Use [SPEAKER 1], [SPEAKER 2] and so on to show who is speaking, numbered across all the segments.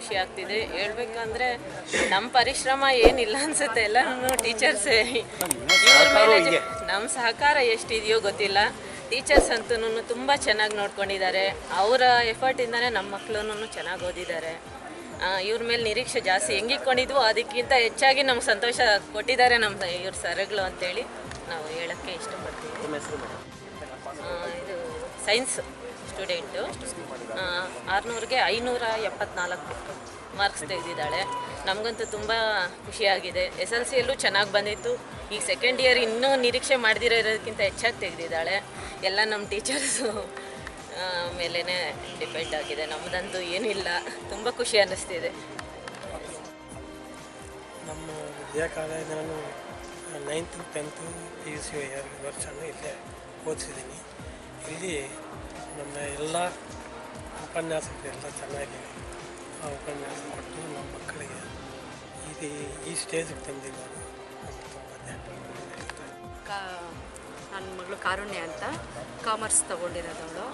[SPEAKER 1] ಖುಷಿ ಆಗ್ತಿದೆ. ಹೇಳ್ಬೇಕಂದ್ರೆ ನಮ್ಮ ಪರಿಶ್ರಮ ಏನಿಲ್ಲ ಅನ್ಸುತ್ತೆ, ಎಲ್ಲರೂ ಟೀಚರ್ಸೇ. ಇವ್ರ ಮೇಲೆ ನಮ್ಮ ಸಹಕಾರ ಎಷ್ಟಿದೆಯೋ ಗೊತ್ತಿಲ್ಲ. ಟೀಚರ್ಸ್ ಅಂತೂ ತುಂಬ ಚೆನ್ನಾಗಿ ನೋಡ್ಕೊಂಡಿದ್ದಾರೆ. ಅವರ ಎಫರ್ಟಿಂದನೇ ನಮ್ಮ ಮಕ್ಕಳನ್ನು ಚೆನ್ನಾಗಿ ಓದಿದ್ದಾರೆ. ಇವ್ರ ಮೇಲೆ ನಿರೀಕ್ಷೆ ಜಾಸ್ತಿ ಹೆಂಗಿಟ್ಕೊಂಡಿದ್ವು ಅದಕ್ಕಿಂತ ಹೆಚ್ಚಾಗಿ ನಮ್ಗೆ ಸಂತೋಷ ಕೊಟ್ಟಿದ್ದಾರೆ ನಮ್ಮ ಇವ್ರ ಸರ್ಗಳು ಅಂತೇಳಿ ನಾವು ಹೇಳೋಕ್ಕೆ ಇಷ್ಟಪಡ್ತೀವಿ. ಇದು ಸೈನ್ಸ್ ಸ್ಟೂಡೆಂಟು, 600ಗೆ 574 ಮಾರ್ಕ್ಸ್ ತೆಗೆದಿದ್ದಾಳೆ. ನಮಗಂತೂ ತುಂಬ ಖುಷಿಯಾಗಿದೆ. SLCಯಲ್ಲೂ ಚೆನ್ನಾಗಿ ಬಂದಿತ್ತು. ಈಗ ಸೆಕೆಂಡ್ ಇಯರ್ ಇನ್ನೂ ನಿರೀಕ್ಷೆ ಮಾಡದಿರೋದಕ್ಕಿಂತ ಹೆಚ್ಚಾಗಿ ತೆಗೆದಿದ್ದಾಳೆ. ಎಲ್ಲ ನಮ್ಮ ಟೀಚರ್ಸು ಮೇಲೇ ಡಿಪೆಂಡ್ ಆಗಿದೆ. ನಮ್ಮದಂತೂ ಏನಿಲ್ಲ. ತುಂಬ ಖುಷಿ ಅನ್ನಿಸ್ತಿದೆ.
[SPEAKER 2] ನಮ್ಮ ವಿದ್ಯಾಕಾಲದಲ್ಲಿ ನಾನು 9th 10th PUC ವರ್ಷನೂ ಇಲ್ಲೇ ಓದಿಸಿದ್ದೀನಿ. ಇಲ್ಲಿ ನಮ್ಮ ಎಲ್ಲ ಉಪನ್ಯಾಸಕರೆಲ್ಲ ಚೆನ್ನಾಗಿ ಉಪನ್ಯಾಸ ಕೊಟ್ಟು ನಮ್ಮ ಮಕ್ಕಳಿಗೆ ಈ ಸ್ಟೇಜಿಗೆ ತಂದಿದ್ದಾರೆ.
[SPEAKER 3] ನನ್ನ ಮಗಳು ಕಾರುಣ್ಯ ಅಂತ ಕಾಮರ್ಸ್ ತೊಗೊಂಡಿರೋದವಳು,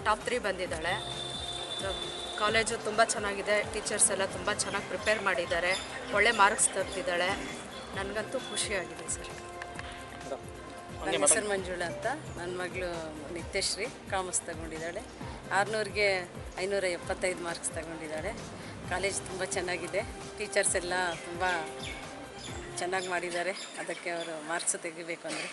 [SPEAKER 3] ಟಾಪ್ 3 ಬಂದಿದ್ದಾಳೆ. ಕಾಲೇಜು ತುಂಬ ಚೆನ್ನಾಗಿದೆ. ಟೀಚರ್ಸ್ ಎಲ್ಲ ತುಂಬ ಚೆನ್ನಾಗಿ ಪ್ರಿಪೇರ್ ಮಾಡಿದ್ದಾರೆ. ಒಳ್ಳೆ ಮಾರ್ಕ್ಸ್ ತರ್ತಿದ್ದಾಳೆ. ನನಗಂತೂ ಖುಷಿಯಾಗಿದೆ ಸರ್.
[SPEAKER 4] ನನ್ನ ಹೆಸರು ಮಂಜುಳಾ ಅಂತ. ನನ್ನ ಮಗಳು ನಿತ್ಯಶ್ರೀ ಕಾಮರ್ಸ್ ತಗೊಂಡಿದ್ದಾಳೆ. 600ಗೆ 575 ಮಾರ್ಕ್ಸ್ ತಗೊಂಡಿದ್ದಾಳೆ. ಕಾಲೇಜ್ ತುಂಬ ಚೆನ್ನಾಗಿದೆ. ಟೀಚರ್ಸ್ ಎಲ್ಲ ತುಂಬ ಚೆನ್ನಾಗಿ ಮಾಡಿದ್ದಾರೆ. ಅದಕ್ಕೆ ಅವರು ಮಾರ್ಕ್ಸ್ ತೆಗಿಬೇಕು ಅಂದರೆ